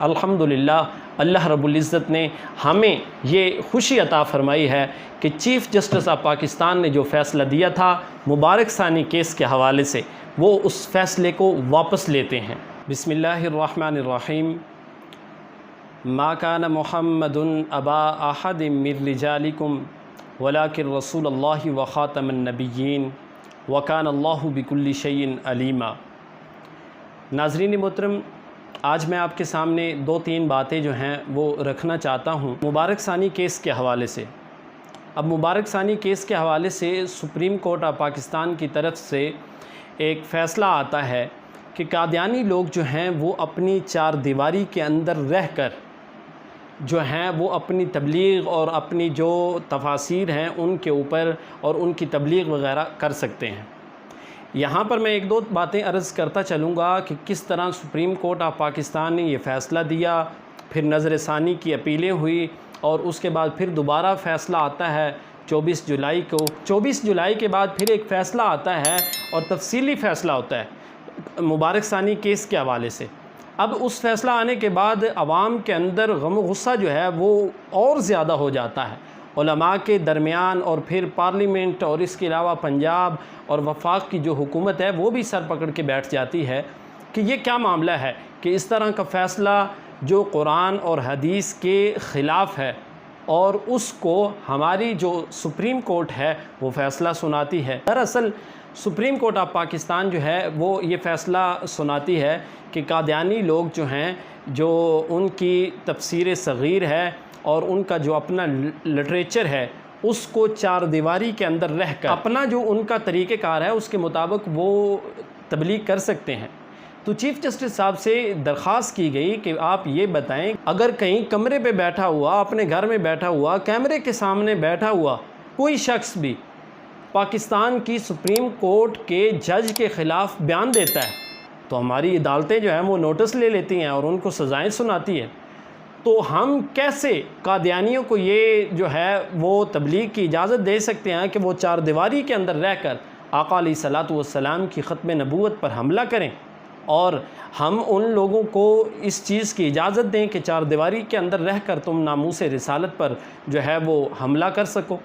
الحمدللہ اللہ رب العزت نے ہمیں یہ خوشی عطا فرمائی ہے کہ چیف جسٹس آف پاکستان نے جو فیصلہ دیا تھا مبارک ثانی کیس کے حوالے سے، وہ اس فیصلے کو واپس لیتے ہیں۔ بسم اللہ الرحمن الرحیم۔ ما کان محمد ابا احد من رجالکم ولکن رسول اللہ وخاتم النبیین وکان اللہ بکل شیء علیما۔ ناظرین محترم، آج میں آپ کے سامنے دو تین باتیں جو ہیں وہ رکھنا چاہتا ہوں مبارک ثانی کیس کے حوالے سے۔ اب مبارک ثانی کیس کے حوالے سے سپریم کورٹ آف پاکستان کی طرف سے ایک فیصلہ آتا ہے کہ قادیانی لوگ جو ہیں وہ اپنی چار دیواری کے اندر رہ کر جو ہیں وہ اپنی تبلیغ اور اپنی جو تفاسیر ہیں ان کے اوپر اور ان کی تبلیغ وغیرہ کر سکتے ہیں۔ یہاں پر میں ایک دو باتیں عرض کرتا چلوں گا کہ کس طرح سپریم کورٹ آف پاکستان نے یہ فیصلہ دیا، پھر نظر ثانی کی اپیلیں ہوئی اور اس کے بعد پھر دوبارہ فیصلہ آتا ہے 24 جولائی کو۔ 24 جولائی کے بعد پھر ایک فیصلہ آتا ہے اور تفصیلی فیصلہ ہوتا ہے مبارک ثانی کیس کے حوالے سے۔ اب اس فیصلہ آنے کے بعد عوام کے اندر غم و غصہ جو ہے وہ اور زیادہ ہو جاتا ہے، علماء کے درمیان، اور پھر پارلیمنٹ اور اس کے علاوہ پنجاب اور وفاق کی جو حکومت ہے وہ بھی سر پکڑ کے بیٹھ جاتی ہے کہ یہ کیا معاملہ ہے کہ اس طرح کا فیصلہ جو قرآن اور حدیث کے خلاف ہے اور اس کو ہماری جو سپریم کورٹ ہے وہ فیصلہ سناتی ہے۔ دراصل سپریم کورٹ آف پاکستان جو ہے وہ یہ فیصلہ سناتی ہے کہ قادیانی لوگ جو ہیں، جو ان کی تفسیر صغیر ہے اور ان کا جو اپنا لٹریچر ہے اس کو چار دیواری کے اندر رہ کر اپنا جو ان کا طریقہ کار ہے اس کے مطابق وہ تبلیغ کر سکتے ہیں۔ تو چیف جسٹس صاحب سے درخواست کی گئی کہ آپ یہ بتائیں، اگر کہیں کمرے پہ بیٹھا ہوا، اپنے گھر میں بیٹھا ہوا، کیمرے کے سامنے بیٹھا ہوا کوئی شخص بھی پاکستان کی سپریم کورٹ کے جج کے خلاف بیان دیتا ہے تو ہماری عدالتیں جو ہیں وہ نوٹس لے لیتی ہیں اور ان کو سزائیں سناتی ہیں، تو ہم کیسے قادیانیوں کو یہ جو ہے وہ تبلیغ کی اجازت دے سکتے ہیں کہ وہ چار دیواری کے اندر رہ کر آقا علیہ الصلوۃ والسلام کی ختم نبوت پر حملہ کریں، اور ہم ان لوگوں کو اس چیز کی اجازت دیں کہ چار دیواری کے اندر رہ کر تم ناموس رسالت پر جو ہے وہ حملہ کر سکو؟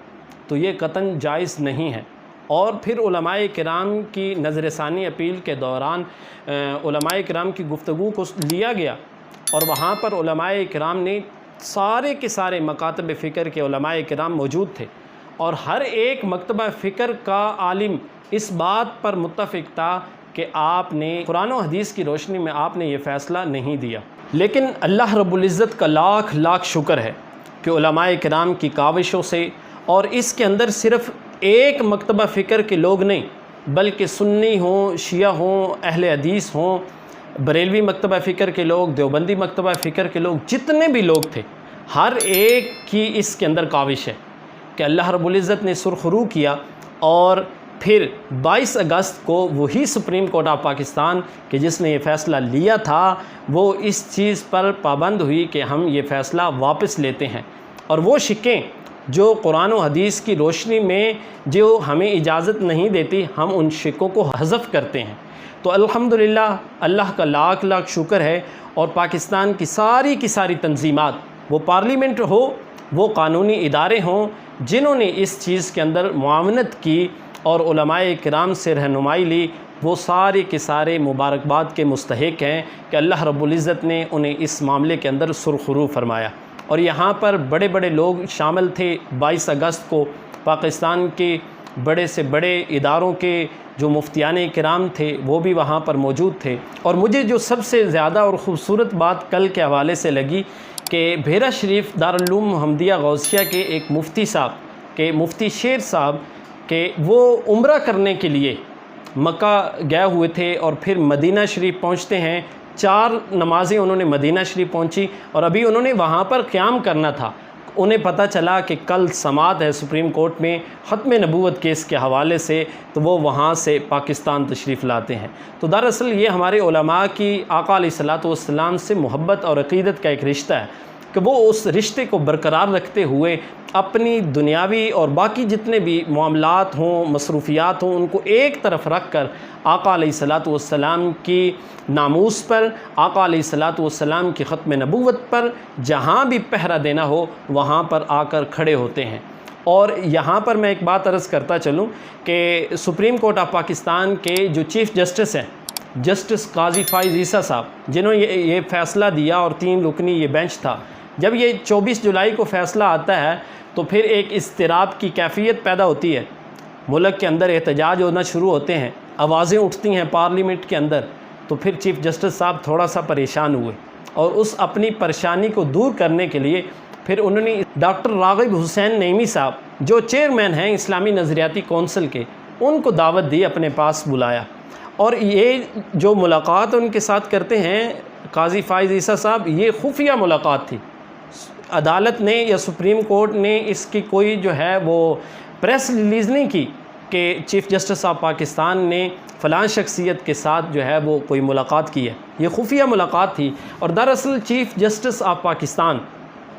تو یہ قطعاً جائز نہیں ہے۔ اور پھر علماء کرام کی نظر ثانی اپیل کے دوران علماء کرام کی گفتگو کو لیا گیا اور وہاں پر علماء کرام نے سارے کے سارے مکاتب فکر کے علماء کرام موجود تھے، اور ہر ایک مکتبہ فکر کا عالم اس بات پر متفق تھا کہ آپ نے قرآن و حدیث کی روشنی میں آپ نے یہ فیصلہ نہیں دیا۔ لیکن اللہ رب العزت کا لاکھ لاکھ شکر ہے کہ علماء کرام کی کاوشوں سے، اور اس کے اندر صرف ایک مکتبہ فکر کے لوگ نہیں بلکہ سنی ہوں، شیعہ ہوں، اہل حدیث ہوں، بریلوی مکتبہ فکر کے لوگ، دیوبندی مکتبہ فکر کے لوگ، جتنے بھی لوگ تھے، ہر ایک کی اس کے اندر کاوش ہے کہ اللہ رب العزت نے سرخرو کیا، اور پھر 22 اگست کو وہی سپریم کورٹ آف پاکستان کہ جس نے یہ فیصلہ لیا تھا وہ اس چیز پر پابند ہوئی کہ ہم یہ فیصلہ واپس لیتے ہیں، اور وہ شکیں جو قرآن و حدیث کی روشنی میں جو ہمیں اجازت نہیں دیتی ہم ان شکوں کو حذف کرتے ہیں۔ تو الحمدللہ اللہ کا لاکھ لاکھ شکر ہے، اور پاکستان کی ساری تنظیمات، وہ پارلیمنٹ ہو، وہ قانونی ادارے ہوں، جنہوں نے اس چیز کے اندر معاونت کی اور علماء کرام سے رہنمائی لی، وہ سارے کے سارے مبارکباد کے مستحق ہیں کہ اللہ رب العزت نے انہیں اس معاملے کے اندر سرخرو فرمایا۔ اور یہاں پر بڑے بڑے لوگ شامل تھے۔ 22 اگست کو پاکستان کے بڑے سے بڑے اداروں کے جو مفتیان کرام تھے وہ بھی وہاں پر موجود تھے، اور مجھے جو سب سے زیادہ اور خوبصورت بات کل کے حوالے سے لگی کہ بحیرہ شریف دارالعلوم محمدیہ غوثیہ کے ایک مفتی صاحب کہ مفتی شیر صاحب کہ وہ عمرہ کرنے کے لیے مکہ گئے ہوئے تھے اور پھر مدینہ شریف پہنچتے ہیں۔ 4 نمازیں انہوں نے مدینہ شریف پہنچی، اور ابھی انہوں نے وہاں پر قیام کرنا تھا، انہیں پتہ چلا کہ کل سماعت ہے سپریم کورٹ میں ختم نبوت کیس کے حوالے سے، تو وہ وہاں سے پاکستان تشریف لاتے ہیں۔ تو دراصل یہ ہمارے علماء کی آقا علیہ الصلوۃ والسلام سے محبت اور عقیدت کا ایک رشتہ ہے، کہ وہ اس رشتے کو برقرار رکھتے ہوئے اپنی دنیاوی اور باقی جتنے بھی معاملات ہوں، مصروفیات ہوں، ان کو ایک طرف رکھ کر آقا علیہ الصلاۃ والسلام کی ناموس پر، آقا علیہ الصلاۃ والسلام کی ختم نبوت پر جہاں بھی پہرا دینا ہو وہاں پر آ کر کھڑے ہوتے ہیں۔ اور یہاں پر میں ایک بات عرض کرتا چلوں کہ سپریم کورٹ آف پاکستان کے جو چیف جسٹس ہیں، جسٹس قاضی فائز عیسیٰ صاحب، جنہوں نے یہ فیصلہ دیا اور 3 رکنی یہ بینچ تھا، جب یہ 24 جولائی کو فیصلہ آتا ہے تو پھر ایک اضطراب کی کیفیت پیدا ہوتی ہے، ملک کے اندر احتجاج ہونا شروع ہوتے ہیں، آوازیں اٹھتی ہیں پارلیمنٹ کے اندر، تو پھر چیف جسٹس صاحب تھوڑا سا پریشان ہوئے اور اس اپنی پریشانی کو دور کرنے کے لیے پھر انہوں نے ڈاکٹر راغب حسین نعیمی صاحب جو چیئرمین ہیں اسلامی نظریاتی کونسل کے، ان کو دعوت دی، اپنے پاس بلایا، اور یہ جو ملاقات ان کے ساتھ کرتے ہیں قاضی فائز عیسیٰ صاحب، یہ خفیہ ملاقات تھی۔ عدالت نے یا سپریم کورٹ نے اس کی کوئی جو ہے وہ پریس ریلیز نہیں کی کہ چیف جسٹس آف پاکستان نے فلاں شخصیت کے ساتھ جو ہے وہ کوئی ملاقات کی ہے، یہ خفیہ ملاقات تھی۔ اور دراصل چیف جسٹس آف پاکستان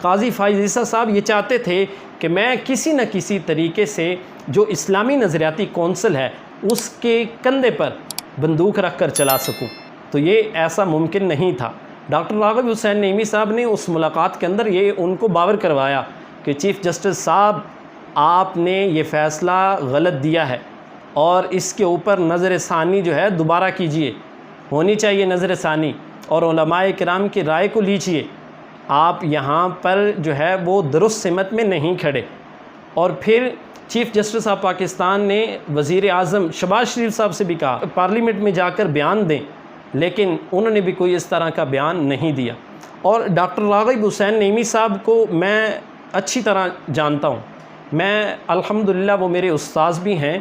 قاضی فائز عیسیٰ صاحب یہ چاہتے تھے کہ میں کسی نہ کسی طریقے سے جو اسلامی نظریاتی کونسل ہے اس کے کندھے پر بندوق رکھ کر چلا سکوں، تو یہ ایسا ممکن نہیں تھا۔ ڈاکٹر راغب حسین نعیمی صاحب نے اس ملاقات کے اندر یہ ان کو باور کروایا کہ چیف جسٹس صاحب آپ نے یہ فیصلہ غلط دیا ہے اور اس کے اوپر نظر ثانی جو ہے دوبارہ کیجئے، ہونی چاہیے نظر ثانی، اور علماء کرام کی رائے کو لیجئے، آپ یہاں پر جو ہے وہ درست سمت میں نہیں کھڑے۔ اور پھر چیف جسٹس آف پاکستان نے وزیر اعظم شہباز شریف صاحب سے بھی کہا پارلیمنٹ میں جا کر بیان دیں، لیکن انہوں نے بھی کوئی اس طرح کا بیان نہیں دیا۔ اور ڈاکٹر راغب حسین نعیمی صاحب کو میں اچھی طرح جانتا ہوں، میں الحمدللہ وہ میرے استاذ بھی ہیں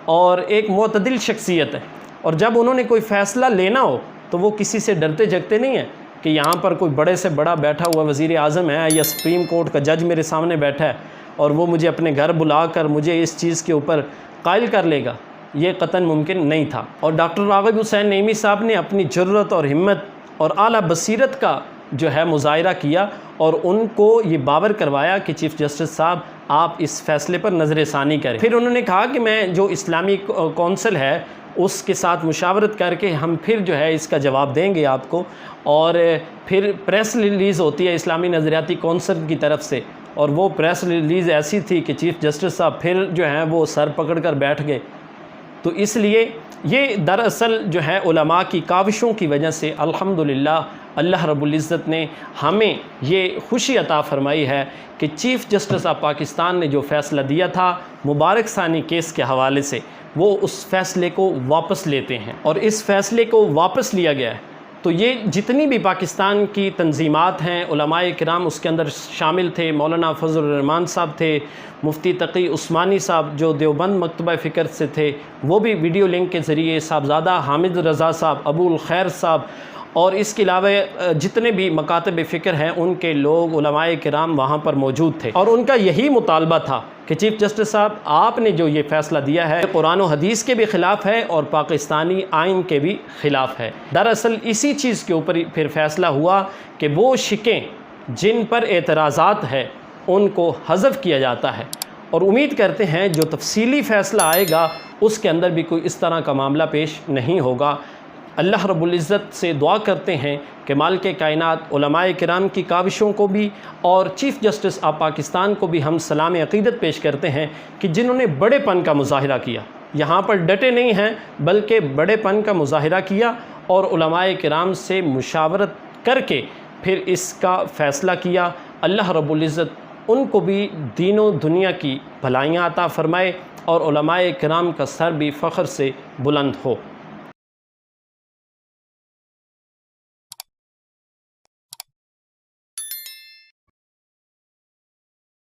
اور ایک معتدل شخصیت ہے، اور جب انہوں نے کوئی فیصلہ لینا ہو تو وہ کسی سے ڈرتے جگتے نہیں ہیں کہ یہاں پر کوئی بڑے سے بڑا بیٹھا ہوا وزیر اعظم ہے یا سپریم کورٹ کا جج میرے سامنے بیٹھا ہے اور وہ مجھے اپنے گھر بلا کر مجھے اس چیز کے اوپر قائل کر لے گا، یہ قطعاً ممکن نہیں تھا۔ اور ڈاکٹر راغب حسین نعیمی صاحب نے اپنی جرأت اور ہمت اور اعلیٰ بصیرت کا جو ہے مظاہرہ کیا اور ان کو یہ باور کروایا کہ چیف جسٹس صاحب آپ اس فیصلے پر نظر ثانی کریں۔ پھر انہوں نے کہا کہ میں جو اسلامی کونسل ہے اس کے ساتھ مشاورت کر کے ہم پھر جو ہے اس کا جواب دیں گے آپ کو، اور پھر پریس ریلیز ہوتی ہے اسلامی نظریاتی کونسل کی طرف سے، اور وہ پریس ریلیز ایسی تھی کہ چیف جسٹس صاحب پھر جو ہیں وہ سر پکڑ کر بیٹھ گئے۔ تو اس لیے یہ دراصل جو ہے علماء کی کاوشوں کی وجہ سے الحمدللہ اللہ رب العزت نے ہمیں یہ خوشی عطا فرمائی ہے کہ چیف جسٹس آف پاکستان نے جو فیصلہ دیا تھا مبارک ثانی کیس کے حوالے سے، وہ اس فیصلے کو واپس لیتے ہیں، اور اس فیصلے کو واپس لیا گیا ہے۔ تو یہ جتنی بھی پاکستان کی تنظیمات ہیں، علماء کرام اس کے اندر شامل تھے، مولانا فضل الرحمان صاحب تھے، مفتی تقی عثمانی صاحب جو دیوبند مکتبہ فکر سے تھے، وہ بھی ویڈیو لنک کے ذریعے، صاحبزادہ حامد رضا صاحب، ابو الخیر صاحب، اور اس کے علاوہ جتنے بھی مکاتب فکر ہیں ان کے لوگ علماء کرام وہاں پر موجود تھے، اور ان کا یہی مطالبہ تھا کہ چیف جسٹس صاحب آپ نے جو یہ فیصلہ دیا ہے قرآن و حدیث کے بھی خلاف ہے اور پاکستانی آئین کے بھی خلاف ہے۔ دراصل اسی چیز کے اوپر پھر فیصلہ ہوا کہ وہ شکیں جن پر اعتراضات ہے ان کو حذف کیا جاتا ہے، اور امید کرتے ہیں جو تفصیلی فیصلہ آئے گا اس کے اندر بھی کوئی اس طرح کا معاملہ پیش نہیں ہوگا۔ اللہ رب العزت سے دعا کرتے ہیں کہ مالک کائنات علماء کرام کی کاوشوں کو بھی اور چیف جسٹس آف پاکستان کو بھی ہم سلام عقیدت پیش کرتے ہیں کہ جنہوں نے بڑے پن کا مظاہرہ کیا، یہاں پر ڈٹے نہیں ہیں بلکہ بڑے پن کا مظاہرہ کیا اور علماء کرام سے مشاورت کر کے پھر اس کا فیصلہ کیا۔ اللہ رب العزت ان کو بھی دین و دنیا کی بھلائیاں عطا فرمائے اور علماء کرام کا سر بھی فخر سے بلند ہو۔